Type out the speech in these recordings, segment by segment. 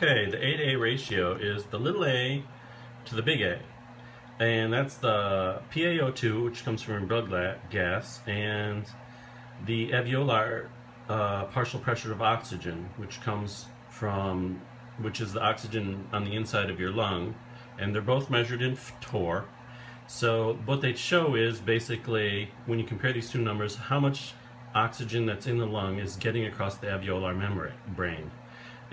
Okay, the A to A ratio is the little a to the big A. And that's the PaO2, which comes from blood gas, and the alveolar partial pressure of oxygen, which is the oxygen on the inside of your lung, and they're both measured in torr. So what they show is basically, when you compare these two numbers, how much oxygen that's in the lung is getting across the alveolar membrane.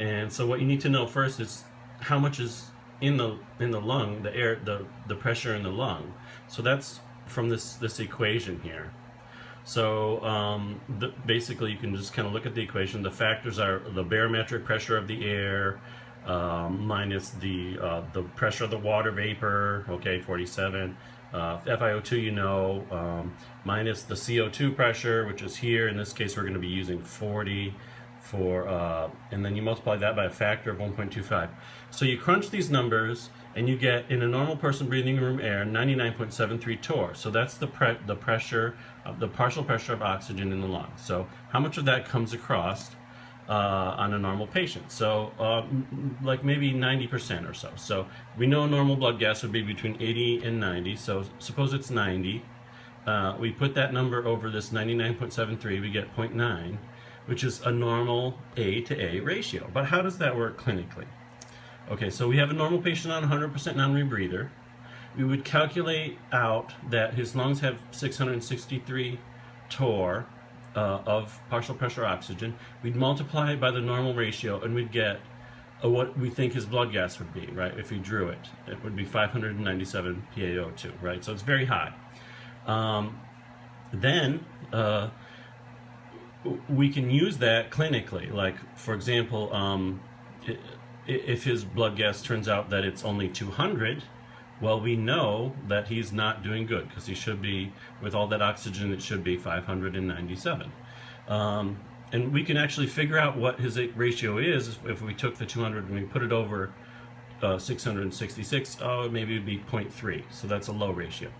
And so what you need to know first is how much is in the lung, the air, the pressure in the lung. So that's from this equation here. So basically you can just kind of look at the equation. The factors are the barometric pressure of the air minus the pressure of the water vapor, okay, 47. FiO2, you know, minus the CO2 pressure, which is here. In this case, we're going to be using 40 for, and then you multiply that by a factor of 1.25. So you crunch these numbers, and you get, in a normal person breathing room air, 99.73 torr. So that's the pressure, the partial pressure of oxygen in the lung. So how much of that comes across on a normal patient? So like maybe 90% or so. So we know normal blood gas would be between 80 and 90. So suppose it's 90. We put that number over this 99.73, we get 0.9, which is a normal A to A ratio. But how does that work clinically? Okay, so we have a normal patient on 100% non-rebreather. We would calculate out that his lungs have 663 torr of partial pressure oxygen. We'd multiply it by the normal ratio, and we'd get what we think his blood gas would be, right? If we drew it, it would be 597 PaO2, right? So it's very high. Then we can use that clinically. Like, for example, if his blood gas turns out that it's only 200, well, we know that he's not doing good, because he should be, with all that oxygen, it should be 597. And we can actually figure out what his ratio is if we took the 200 and we put it over 666. Oh, maybe it would be 0.3, so that's a low ratio.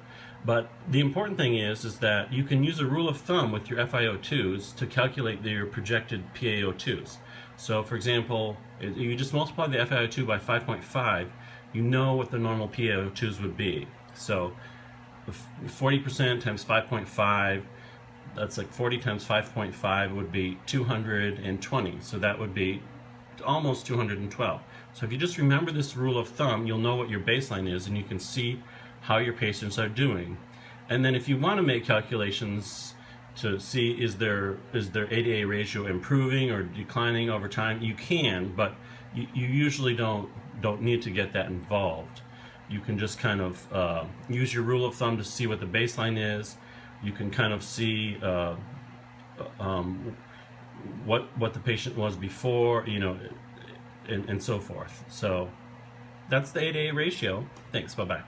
But the important thing is that you can use a rule of thumb with your FiO2s to calculate your projected PaO2s. So, for example, you just multiply the FiO2 by 5.5, you know what the normal PaO2s would be. So 40% times 5.5, that's like 40 times 5.5 would be 220. So that would be almost 212. So if you just remember this rule of thumb, you'll know what your baseline is, and you can see how your patients are doing. And then if you want to make calculations to see is their A to A ratio improving or declining over time, you can, but you usually don't need to get that involved. You can just kind of use your rule of thumb to see what the baseline is. You can kind of see what the patient was before, you know, and so forth. So that's the A to A ratio. Thanks, bye-bye.